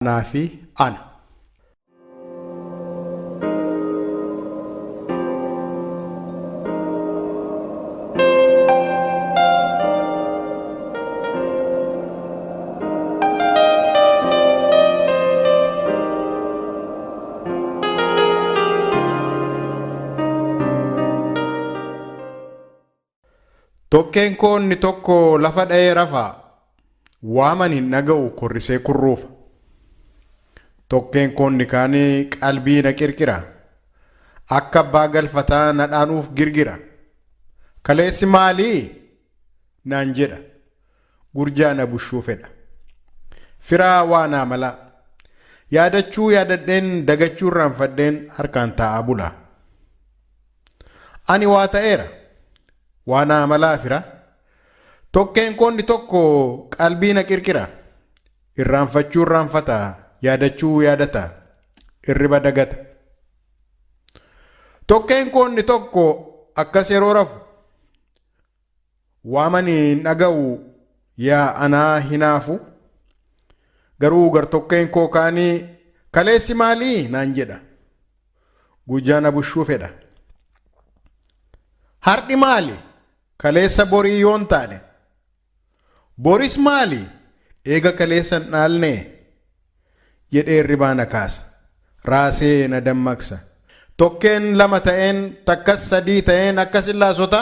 Naafi ana. Tokkeen koonni tokko lafa dha'ee rafaa waaman hin dhaga'u korrisee kurruufa. Tokkeen koonni kaanii qalbii na qirqira akka abbaa galfataa na dhaanuuf girgira. Kaleessi maalii naan jedha gurjaa na bushuu fedha. Firaa waa naa mala yaadachuu yaadadheen dagachuu irraanfadheen harkaan taa'aa bula. Ani waa ta'eera. Waan amalaa fira tokkeen koonni tokko qalbii na qirqira irraanfachuu irraanfata yaadachuu yaadata irriba dagata. Tokkeen koonni tokko akkas yeroo rafu waamani hin dhaga'u yaa anaa hinaafu garuu gartokkeen koo kaanii kaleessi maalii naan jedha gujaa na bushuu fedha. Har'i maali? Kaleessa borii yoon taane boris maali eega kaleessan dhaalne jedhee irribaa na kaasa raasee na dammaqsa. Tokkeen lama ta'een takkas sadii ta'een akkas illaasota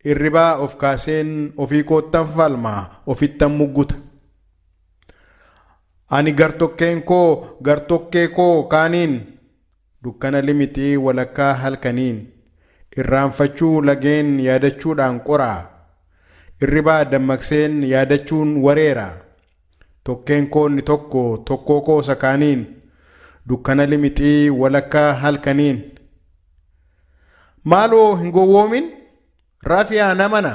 irribaa of kaaseen ofii koottan falmaa ofittan mugguta. Ani gartokkeen koo gartokkee koo kaaniin dukkana limitii walakkaa halkaniin irraanfachuu lageen yaadachuudhaan qoraa irribaa dammaqseen yaadachuun wareera. Tokkeen koonni tokko tokkoo koosa kaaniin dukkana limixii walakkaa halkaniin. Maaloo hin gowwoomin rafiyaa namana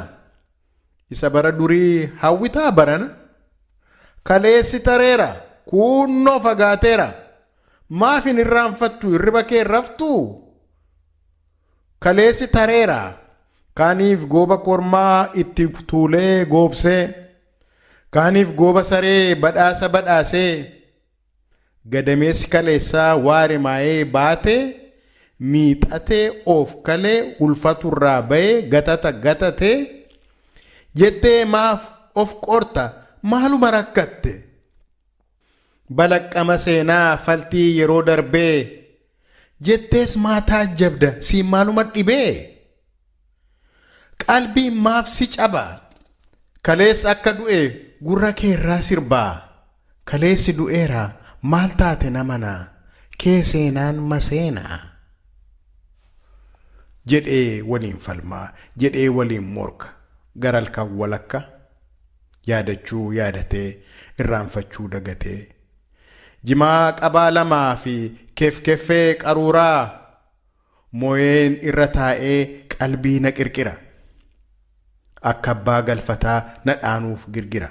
isa bara durii hawwitaa barana. Kaleessi tareera kuunnoo fagaateera maafin irraanfattu irriba kee raftuu. Kaleessi tareera kaaniif gooba kormaa itti tuulee goobsee kaaniif gooba saree badhaasa badhaasee gadameessi kaleessaa waare maayee baatee miixatee of kalee ulfaturraa ba'ee gatata gatatee jettee maaf of qorta maaluma rakkatte. Balaqqama seenaa faltii yeroo darbee jettees maataa jabda si maaluma dhibee. Qalbiin maaf si caba kaleessa akka du'e gurra kee irraa sirbaa. Kaleessi du'eera maal taate namanaa kee seenaan maseenaa. Jedhee waliin falmaa jedhee waliin morka garalkan walakka yaadachuu yaadatee irraanfachuu dagatee. Jimaa qabaa lamaa fi keffee qaruuraa mooyeen irra taa'ee qalbii na qirqira akka abbaa galfataa na dhaanuuf girgira.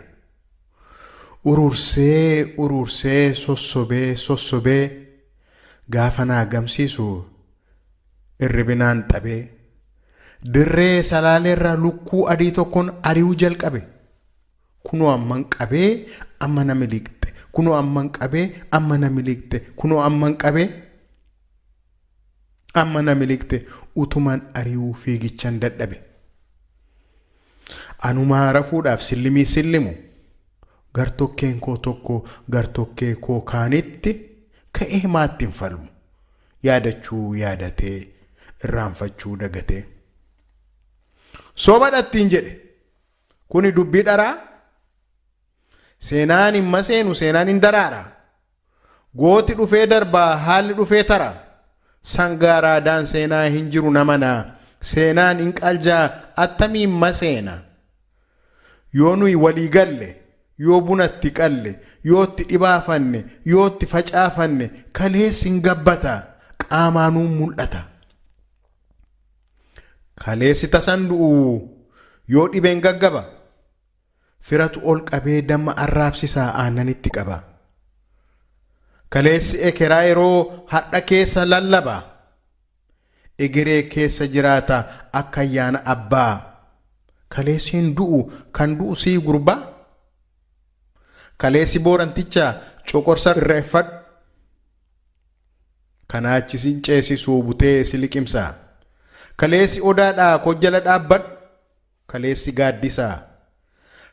Urursee sossobee gaafa naa gamsiisu irribinaan xabee dirree salaaleerraa lukkuu adii tokkoon ari'uu jalqabe. Kunoo amman qabee amma na miliqxe. Kunoo amman qabee amma na miliqxe. Kunoo amman qabee amma na miliqxe utuman ari'uu fiigichan dadhabe. Anumaa rafuudhaaf sillimu gartokkeen koo tokko gartokkee koo kaanitti ka'ee maattiin falmu yaadachuu yaadatee irraanfachuu dagatee. Sobadhattiin jedhe kuni dubbii dharaa. Seenaan hin maseenu seenaan hin daraara. Gooti dhufee darbaa haalli dhufee tara. Sangaaraadaan seenaa hin jiru namanaa seenaan hin qaljaa attamiin maseena. Yoo nuyi walii galle yoo bunatti qalle yoo itti dhibaafanne yoo itti facaafanne kaleessi hin gabbata qaamaanuu mul'ata. Kaleessi tasan du'u yoo dhibeen gaggaba. Firatu ol qabee damma arraabsisaa aannanitti qaba. Kaleessi ekeraa yeroo hadha keessa lallaba. Egeree keessa jiraata akka ayyaana abbaa. Kaleessi hin du'u kan du'u sii gurbaa. Kaleessi booranticha coqorsa irreeffadhu. Kanaachi sin ceesisuu butee si liqimsaa. Kaleessi odaadhaa koo jala dhaabbadhu. Kaleessi gaaddisaa.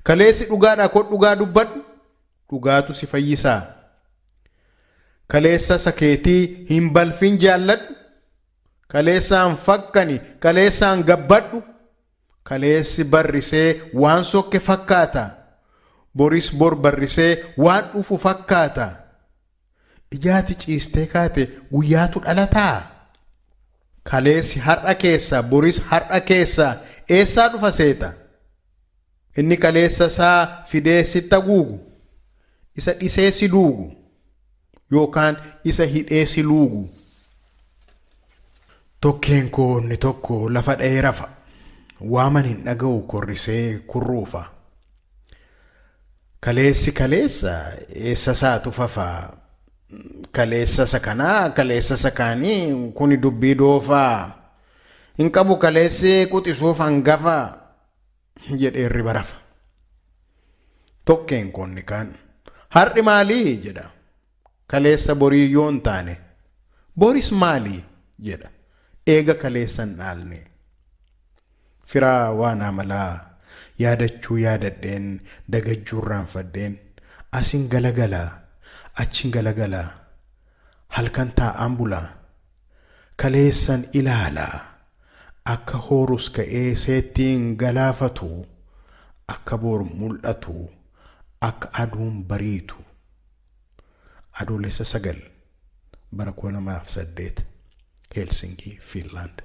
Kaleessi dhugaadhaa koo dhugaa dubbadhu. Dhugaatu si fayyisaa. Kaleessa sakeetii hin balfin jaalladhu. Kaleessaan fakkani, kaleessaan gabbadhu. Kaleessi barrisee waan sokke fakkaata. Boris bor barrisee waan dhufu fakkaata. Ijaati ciistee kaate guyyaatu dhalataa. Kaleessi har'a keessa, boris har'a keessa eessaa dhufa seeta? Inni kaleessa isaa fidee sitti haguugu, isa dhisee si duugu, yookaan isa hidhee si luugu. Tokkeen koo inni tokko lafa dha'ee rafa. Waaman hin dhaga'u korrisee kurruufa. Kaleessi kaleessa eessa isaatu fafaa. Kaleessa isa kanaa, kaleessa isa kaanii kuni dubbii doofaa. Hin qabu kaleessi quxisuuf hangafaa jedhee riba rafa. Tokkeen koo inni kaan har'i maalii jedha. Kaleessa borii yoon taane. Boris maalii jedha. Eega kaleessan dhaalne. Firaa waan amalaa yaadachuu yaadadheen dagachuu irraanfadheen asin galagalaa achin galagalaa halkan taa'an bulaa kaleessan ilaalaa akka hoorus ka'ee seettiin galaafatu akka bor mul'atu akka aduun bariitu. Adoolessa 9 bara 2008 Helsinki, Finland.